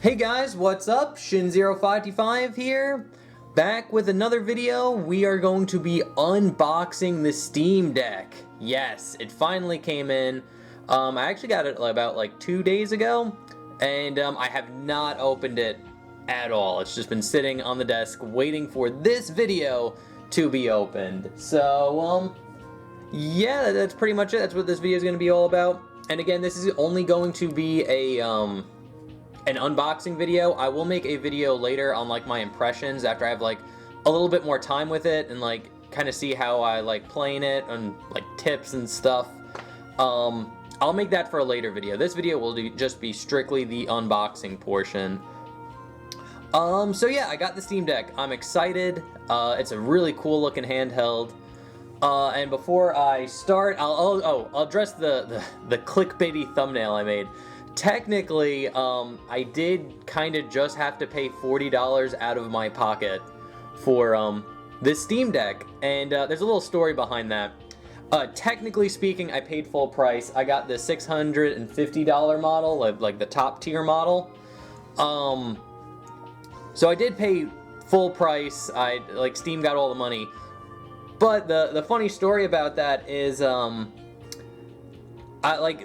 Hey guys, what's up? Shin0525 here, back with another video. We are going to be unboxing the Steam Deck. Yes, it finally came in. I actually got it about 2 days ago, and I have not opened it at all. It's just been sitting on the desk waiting for this video to be opened. So, yeah, that's pretty much it. That's what this video is going to be all about. And again, this is only going to be an unboxing video. I will make a video later on my impressions after I have a little bit more time with it and kind of see how I like playing it and tips and stuff. I'll make that for a later video. This video will just be strictly the unboxing portion. So yeah, I got the Steam Deck. I'm excited. It's a really cool looking handheld. And before I start, I'll address the clickbaity thumbnail I made. Technically, I did kind of just have to pay $40 out of my pocket for this Steam Deck, and there's a little story behind that. Technically speaking, I paid full price. I got the $650 model, like the top tier model. So I did pay full price. Steam got all the money. But the funny story about that is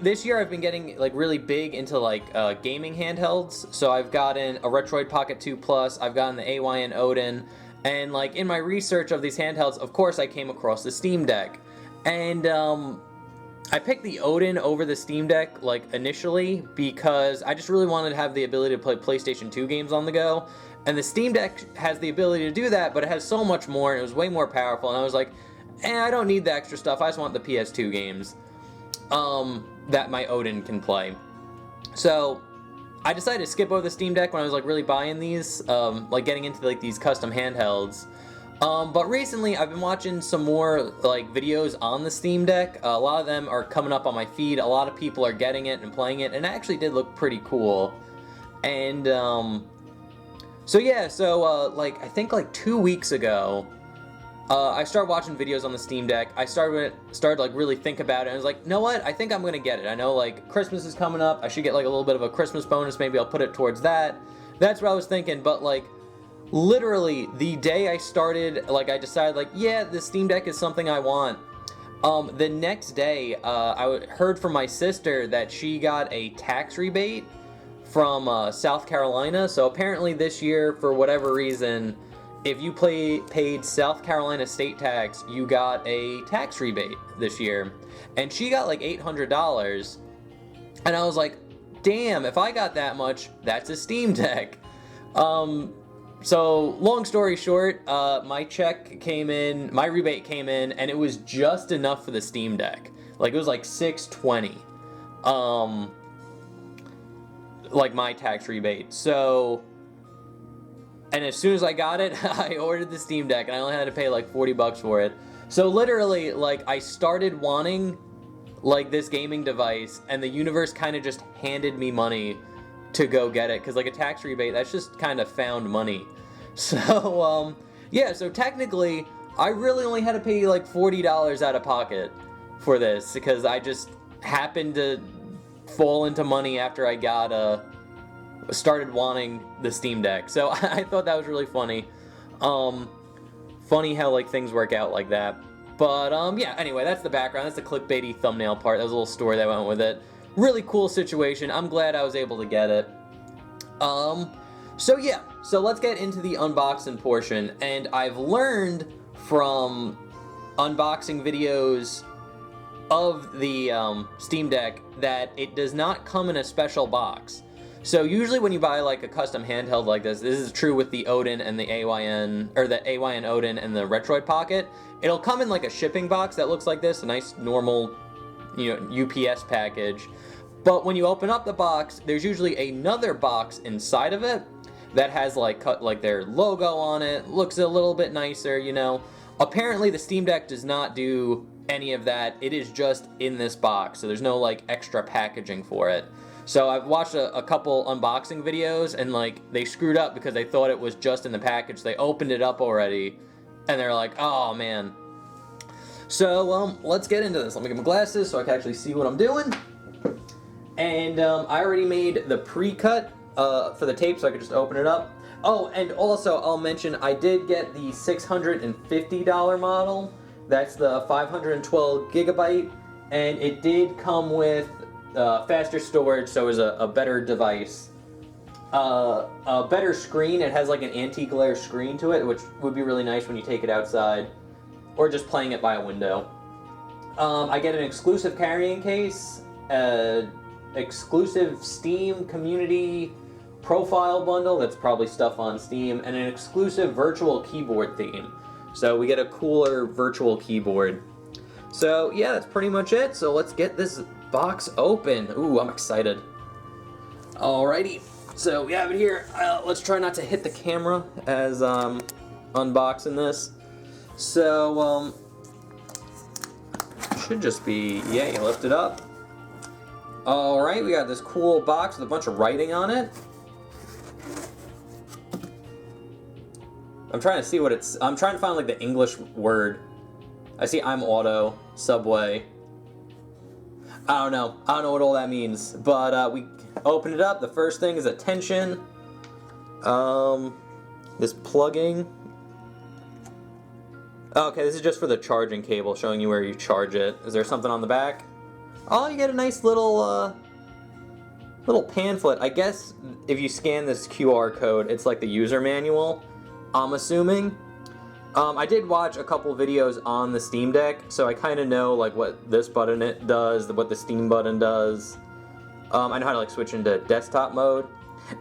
this year I've been getting really big into gaming handhelds. So I've gotten a Retroid Pocket 2 Plus, I've gotten the AYN Odin, and in my research of these handhelds, of course I came across the Steam Deck. And I picked the Odin over the Steam Deck initially because I just really wanted to have the ability to play PlayStation 2 games on the go. And the Steam Deck has the ability to do that, but it has so much more and it was way more powerful, and I was like, I don't need the extra stuff, I just want the PS2 games that my Odin can play. So I decided to skip over the Steam Deck when I was really buying these, getting into these custom handhelds. But recently I've been watching some more videos on the Steam Deck. A lot of them are coming up on my feed. A lot of people are getting it and playing it, and it actually did look pretty cool. And so yeah, I think 2 weeks ago, I started watching videos on the Steam Deck. I started really think about it, and I was like, you know what? I think I'm gonna get it. I know Christmas is coming up. I should get a little bit of a Christmas bonus. Maybe I'll put it towards that. That's what I was thinking. But literally the day I started, I decided yeah, the Steam Deck is something I want. The next day, I heard from my sister that she got a tax rebate from South Carolina. So apparently this year, for whatever reason, if you paid South Carolina state tax, you got a tax rebate this year. And she got $800. And I was like, damn, if I got that much, that's a Steam Deck. So long story short, my check came in, my rebate came in, and it was just enough for the Steam Deck. It was $620. My tax rebate. So, and as soon as I got it, I ordered the Steam Deck, and I only had to pay $40 for it. So literally, I started wanting this gaming device, and the universe kind of just handed me money to go get it, because a tax rebate, that's just kind of found money. So yeah, so technically I really only had to pay $40 out of pocket for this, because I just happened to fall into money after I got started wanting the Steam Deck. So I thought that was really funny. Funny how things work out like that. But yeah, anyway, that's the background. That's the clickbaity thumbnail part. That was a little story that went with it. Really cool situation. I'm glad I was able to get it. So yeah, so let's get into the unboxing portion. And I've learned from unboxing videos of the Steam Deck that it does not come in a special box. So usually when you buy a custom handheld like this is true with the Odin and the AYN, or the AYN Odin and the Retroid Pocket, it'll come in a shipping box that looks like this, a nice normal, UPS package. But when you open up the box, there's usually another box inside of it that has their logo on it, looks a little bit nicer, Apparently the Steam Deck does not do any of that. It is just in this box, so there's no extra packaging for it. So I've watched a couple unboxing videos, and they screwed up because they thought it was just in the package. They opened it up already, and they're like, oh man. So let's get into this. Let me get my glasses so I can actually see what I'm doing. And I already made the pre-cut for the tape so I could just open it up. Oh, and also I'll mention I did get the $650 model. That's the 512 gigabyte, and it did come with faster storage, so it was a better device. A better screen. It has like an anti-glare screen to it, which would be really nice when you take it outside, or just playing it by a window. I get an exclusive carrying case, exclusive Steam community profile bundle, that's probably stuff on Steam, and an exclusive virtual keyboard theme. So we get a cooler virtual keyboard. So yeah, that's pretty much it. So let's get this box open. Ooh, I'm excited. Alrighty, so we have it here. Let's try not to hit the camera as unboxing this. So should just be, yeah, you lift it up. Alright, we got this cool box with a bunch of writing on it. I'm trying to see what it's... I'm trying to find, like, the English word. I see I'm auto, subway. I don't know. I don't know what all that means. But, we open it up. The first thing is attention. This plugging. Okay, this is just for the charging cable, showing you where you charge it. Is there something on the back? Oh, you get a nice little, little pamphlet. I guess if you scan this QR code, it's like the user manual, I'm assuming. I did watch a couple videos on the Steam Deck, so I kind of know like what this button it does, what the Steam button does. I know how to like switch into desktop mode.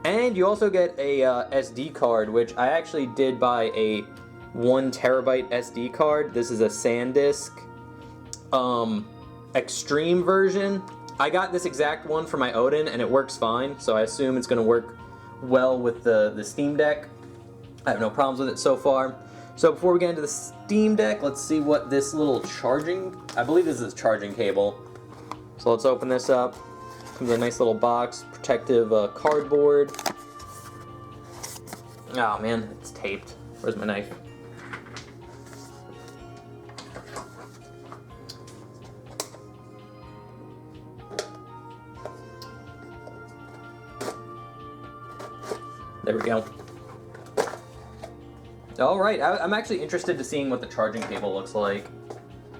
And you also get a SD card, which I actually did buy a 1 terabyte SD card. This is a SanDisk Extreme version. I got this exact one for my Odin, and it works fine, so I assume it's going to work well with the Steam Deck. I have no problems with it so far. So before we get into the Steam Deck, let's see what this little charging... I believe this is a charging cable. So let's open this up. Comes in a nice little box, protective cardboard. Oh man, it's taped. Where's my knife? There we go. Alright, I'm actually interested to seeing what the charging cable looks like.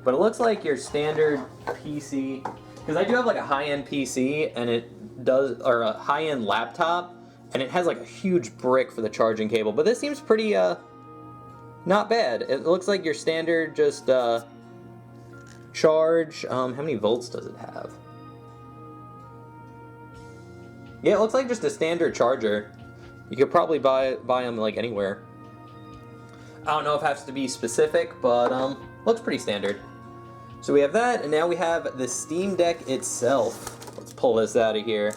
But it looks like your standard PC, because I do have like a high-end PC, and it does, or a high-end laptop, and it has like a huge brick for the charging cable. But this seems pretty, not bad. It looks like your standard just, charge. How many volts does it have? Yeah, it looks like just a standard charger. You could probably buy them like anywhere. I don't know if it has to be specific, but looks pretty standard. So we have that, and now we have the Steam Deck itself. Let's pull this out of here.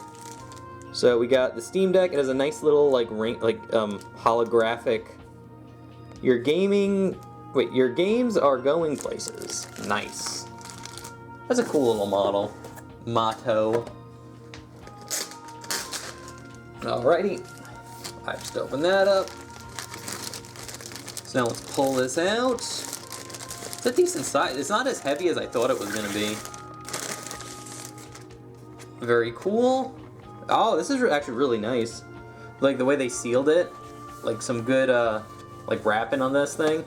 So we got the Steam Deck. It has a nice little like holographic. Your games are going places. Nice. That's a cool little model. Motto. Alrighty. I just opened that up. So now let's pull this out. It's a decent size. It's not as heavy as I thought it was going to be. Very cool. Oh, this is actually really nice. Like the way they sealed it. Like some good like wrapping on this thing.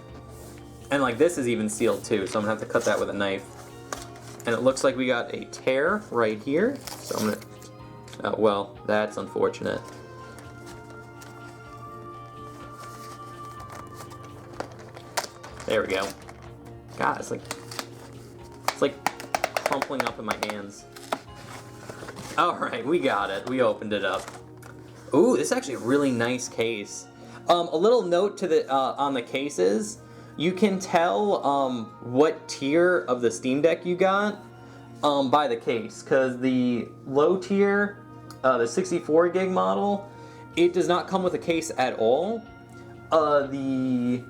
And like this is even sealed too, so I'm going to have to cut that with a knife. And it looks like we got a tear right here. So I'm going to... Oh, well, that's unfortunate. There we go. God, it's like crumpling up in my hands. Alright, we got it. We opened it up. Ooh, this is actually a really nice case. A little note to the on the cases. You can tell what tier of the Steam Deck you got by the case, because the low tier, the 64 gig model, it does not come with a case at all. The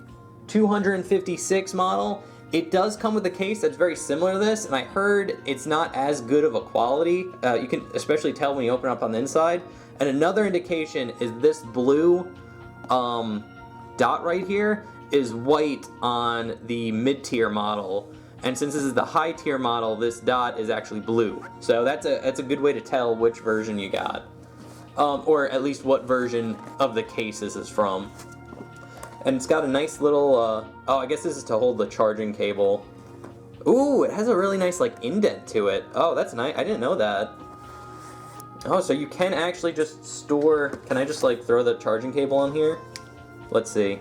256 model, it does come with a case that's very similar to this, and I heard it's not as good of a quality. You can especially tell when you open up on the inside. And another indication is this blue dot right here is white on the mid-tier model. And since this is the high-tier model, this dot is actually blue. So that's a good way to tell which version you got. or at least what version of the case this is from. And it's got a nice little, oh, I guess this is to hold the charging cable. Ooh, it has a really nice, like, indent to it. Oh, that's nice. I didn't know that. Oh, so you can actually just store... Can I just, like, throw the charging cable on here? Let's see.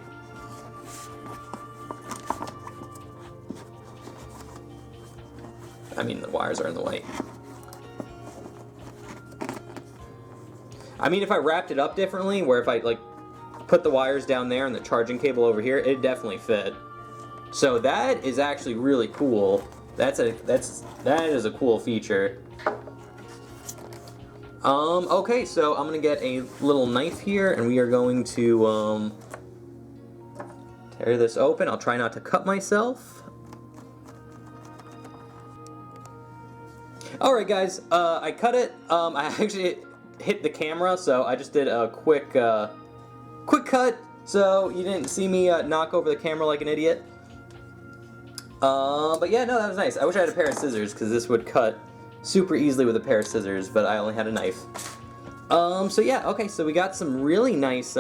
I mean, the wires are in the way. I mean, if I wrapped it up differently, where if I, like, put the wires down there and the charging cable over here, it'd definitely fit. So that is actually really cool. That is a cool feature. Okay, so I'm gonna get a little knife here, and we are going to tear this open. I'll try not to cut myself. All right, guys, I cut it. I actually hit the camera, so I just did a quick cut, so you didn't see me knock over the camera like an idiot. But yeah, no, that was nice. I wish I had a pair of scissors, because this would cut super easily with a pair of scissors, but I only had a knife. So yeah, okay, so we got some really nice,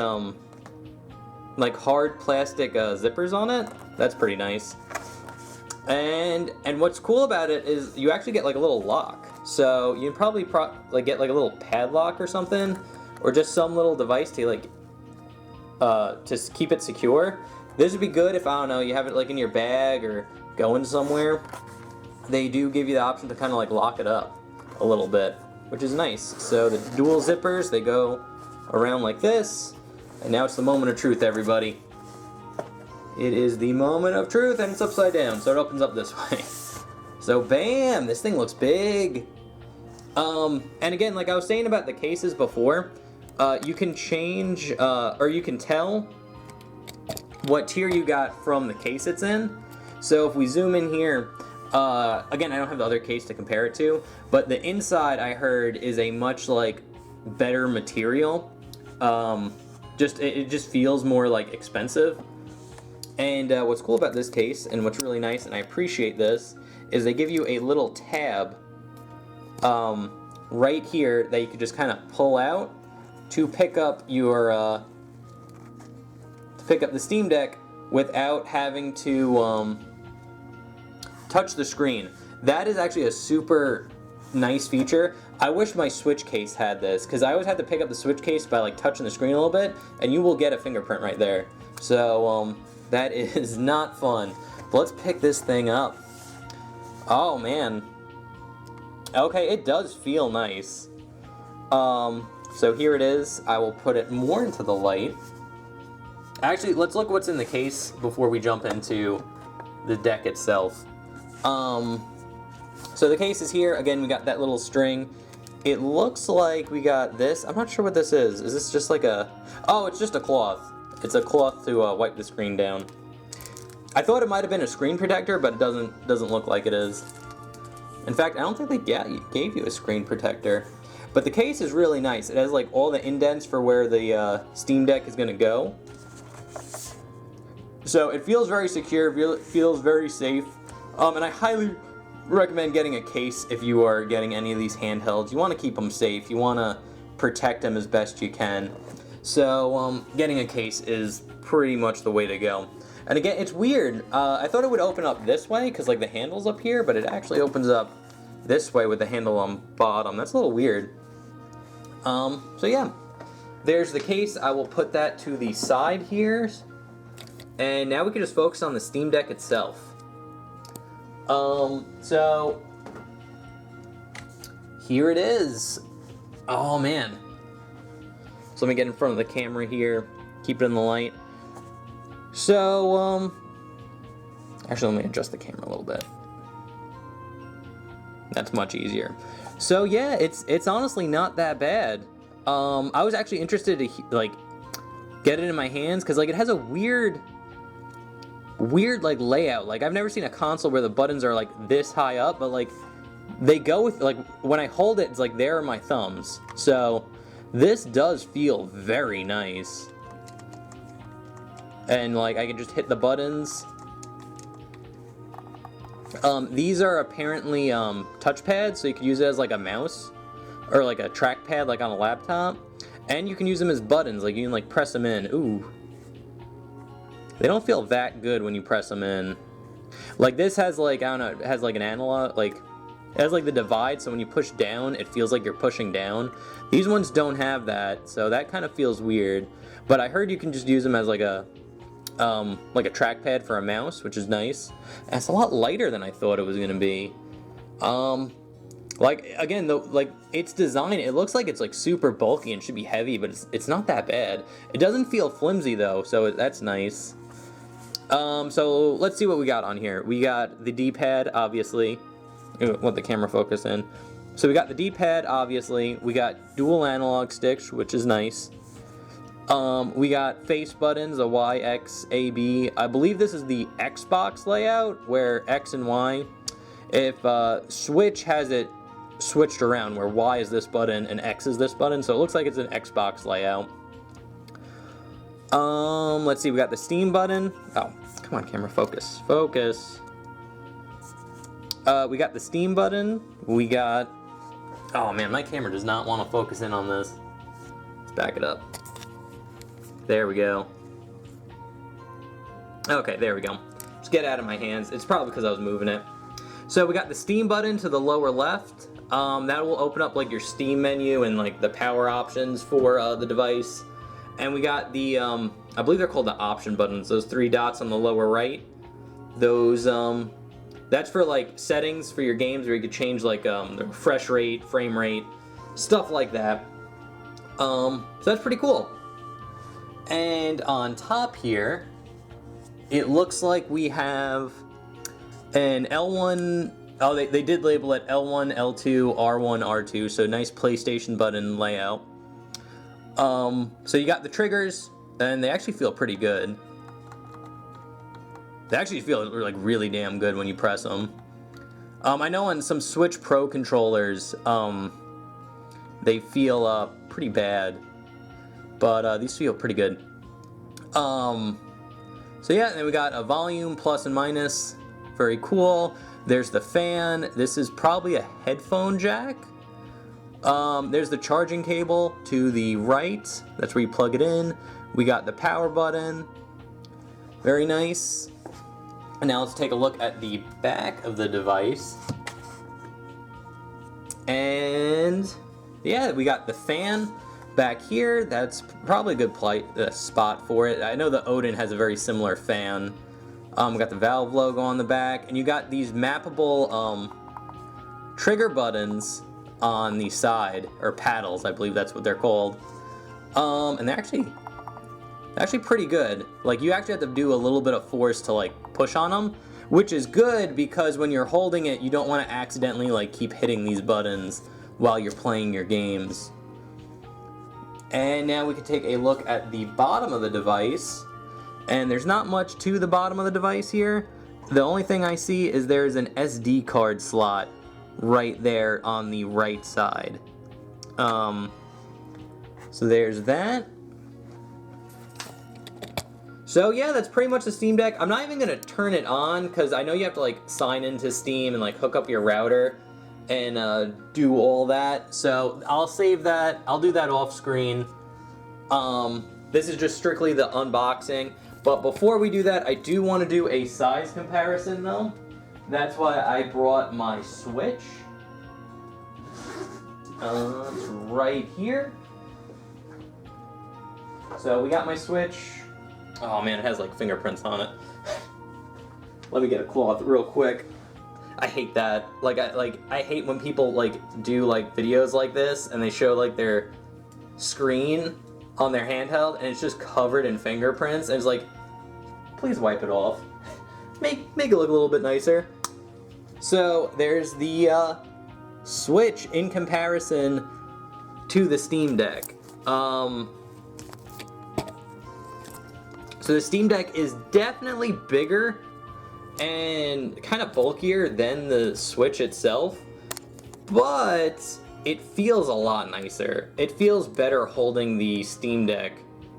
like hard plastic zippers on it. That's pretty nice. And what's cool about it is you actually get like a little lock. So you probably like get like a little padlock or something, or just some little device to like just keep it secure. This would be good if, I don't know, you have it like in your bag or going somewhere. They do give you the option to kind of like lock it up a little bit, which is nice. So the dual zippers, they go around like this, and now it's the moment of truth, everybody. It is the moment of truth, and it's upside down, so it opens up this way. So bam, this thing looks big. And again, like I was saying about the cases before, you can change, or you can tell what tier you got from the case it's in. So if we zoom in here, again, I don't have the other case to compare it to, but the inside, I heard, is a much like better material. It just feels more like expensive. And what's cool about this case, and what's really nice, and I appreciate this, is they give you a little tab right here that you can just kind of pull out to pick up your the Steam Deck without having to touch the screen. That is actually a super nice feature. I wish my Switch case had this, because I always had to pick up the Switch case by like touching the screen a little bit, and you will get a fingerprint right there. So that is not fun. But let's pick this thing up. Oh man. Okay, it does feel nice. So here it is. I will put it more into the light. Actually, let's look what's in the case before we jump into the deck itself. So the case is here. Again, we got that little string. It looks like we got this. I'm not sure what this is. Is this just like a... Oh, it's just a cloth. It's a cloth to wipe the screen down. I thought it might have been a screen protector, but it doesn't look like it is. In fact, I don't think they gave you a screen protector. But the case is really nice. It has like all the indents for where the Steam Deck is going to go. So it feels very secure, feels very safe. And I highly recommend getting a case if you are getting any of these handhelds. You want to keep them safe. You want to protect them as best you can. So getting a case is pretty much the way to go. And again, it's weird. I thought it would open up this way because like the handle's up here, but it actually opens up this way with the handle on bottom. That's a little weird. So yeah, there's the case. I will put that to the side here. And now we can just focus on the Steam Deck itself. So here it is. Oh man. So let me get in front of the camera here, keep it in the light. So, actually let me adjust the camera a little bit. That's much easier. So yeah, it's honestly not that bad. I was actually interested to like get it in my hands because like it has a weird like layout. Like I've never seen a console where the buttons are like this high up, but like they go with like when I hold it, it's like there are my thumbs. So this does feel very nice. And like I can just hit the buttons. These are apparently touchpads, so you could use it as like a mouse or like a trackpad like on a laptop. And you can use them as buttons, like you can like press them in. Ooh. They don't feel that good when you press them in. Like this has like, I don't know, it has like an analog, like, it has like the divide, so when you push down, it feels like you're pushing down. These ones don't have that, so that kind of feels weird. But I heard you can just use them as like a trackpad for a mouse, which is nice. And it's a lot lighter than I thought it was gonna be. Like again, though, like its design, it looks like it's like super bulky and should be heavy, but it's not that bad. It doesn't feel flimsy though, so that's nice. So let's see what we got on here. We got the D-pad, obviously. Want the camera focus in. So we got the D-pad, obviously. We got dual analog sticks, which is nice. We got face buttons, a Y, X, A, B. I believe this is the Xbox layout, where X and Y. If Switch has it switched around, where Y is this button and X is this button, so it looks like it's an Xbox layout. Let's see, we got the Steam button. Oh, come on, camera, focus. Focus. We got the Steam button. We got... Oh man, my camera does not want to focus in on this. Let's back it up. There we go. Okay, there we go. Just get it out of my hands. It's probably because I was moving it. So we got the Steam button to the lower left. That will open up like your Steam menu and like the power options for the device. And we got the, I believe they're called the option buttons, those 3 dots on the lower right. Those, that's for like settings for your games where you could change like the refresh rate, frame rate, stuff like that. So that's pretty cool. And on top here, it looks like we have an L1, oh they did label it L1, L2, R1, R2, so nice PlayStation button layout. So you got the triggers, and they actually feel pretty good. They actually feel like really damn good when you press them. I know on some Switch Pro controllers, they feel pretty bad, but these feel pretty good. So yeah, and then we got a volume plus and minus, very cool. There's the fan. This is probably a headphone jack. There's the charging cable to the right. That's where you plug it in. We got the power button. Very nice. And now let's take a look at the back of the device. And yeah, we got the fan back here. That's probably a good spot for it. I know the Odin has a very similar fan. We got the Valve logo on the back, and you got these mappable trigger buttons on the side, or paddles, I believe that's what they're called. And they're actually pretty good. Like, you actually have to do a little bit of force to like push on them, which is good because when you're holding it, you don't want to accidentally like keep hitting these buttons while you're playing your games. And now we can take a look at the bottom of the device, and there's not much to the bottom of the device here. The only thing I see is there's an SD card slot right there on the right side. So there's that. So yeah, that's pretty much the Steam Deck. I'm not even gonna turn it on because I know you have to like sign into Steam and like hook up your router and do all that. So I'll save that. I'll do that off screen. This is just strictly the unboxing. But before we do that, I do want to do a size comparison though. That's why I brought my Switch. It's right here. So we got my Switch. Oh man, it has like fingerprints on it. Let me get a cloth real quick. I hate that. I hate when people like do like videos like this and they show like their screen on their handheld and it's just covered in fingerprints and it's like, please wipe it off. Make it look a little bit nicer. So there's the Switch in comparison to the Steam Deck. So the Steam Deck is definitely bigger and kind of bulkier than the Switch itself, but it feels a lot nicer. It feels better holding the Steam Deck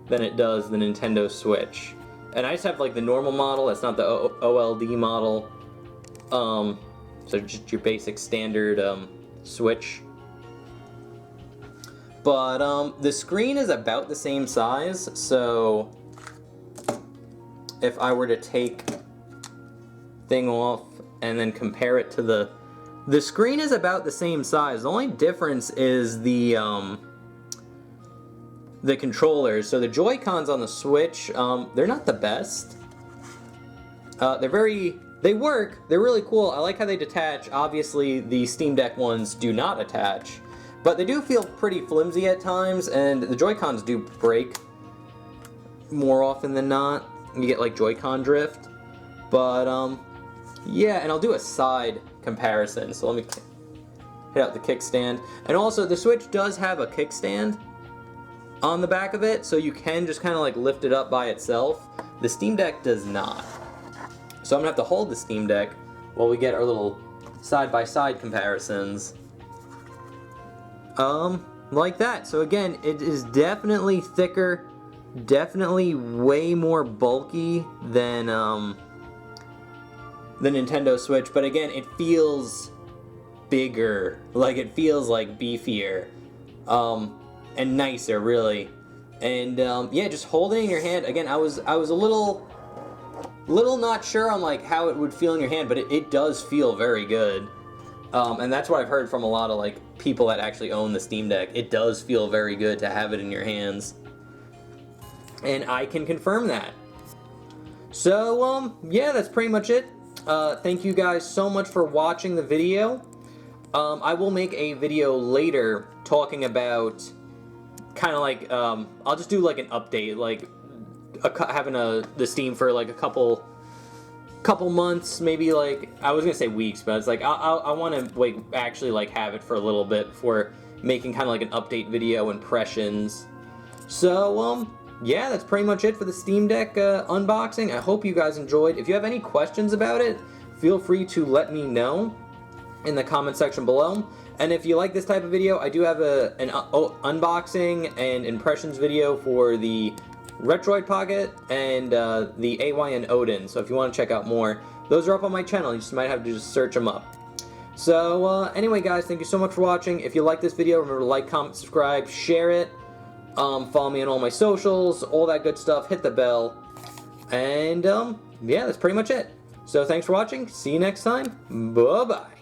than it does the Nintendo Switch. And I just have like the normal model, that's not the OLED model. So just your basic standard Switch. But the screen is about the same size, so if I were to take thing off and then compare it to the screen is about the same size. The only difference is the controllers. So the Joy-Cons on the Switch, they're not the best. They work, they're really cool. I like how they detach. Obviously, the Steam Deck ones do not attach, but they do feel pretty flimsy at times, and the Joy-Cons do break more often than not. You get like Joy-Con drift. But, yeah, and I'll do a side comparison. So let me hit out the kickstand. And also, the Switch does have a kickstand on the back of it, so you can just kind of like lift it up by itself. The Steam Deck does not. So I'm gonna have to hold the Steam Deck while we get our little side-by-side comparisons. Like that. So again, it is definitely thicker, definitely way more bulky than the Nintendo Switch, but again, it feels bigger, like it feels like beefier, and nicer, really. And yeah, just holding it in your hand. Again, I was a little not sure on like how it would feel in your hand, but it does feel very good. And that's what I've heard from a lot of like people that actually own the Steam Deck. It does feel very good to have it in your hands, and I can confirm that. So yeah, that's pretty much it. Thank you guys so much for watching the video. I will make a video later talking about kind of like, I'll just do like an update, like having the Steam for like a couple months, maybe like, I was gonna say weeks, but it's like, I want to like actually like have it for a little bit before making kind of like an update video, impressions. So, yeah, that's pretty much it for the Steam Deck unboxing. I hope you guys enjoyed. If you have any questions about it, feel free to let me know in the comment section below. And if you like this type of video, I do have an unboxing and impressions video for the Retroid Pocket and the AYN Odin. So if you want to check out more, those are up on my channel. You just might have to just search them up. So anyway, guys, thank you so much for watching. If you like this video, remember to like, comment, subscribe, share it. Follow me on all my socials, all that good stuff, hit the bell, and yeah, that's pretty much it. So thanks for watching, see you next time, bye-bye.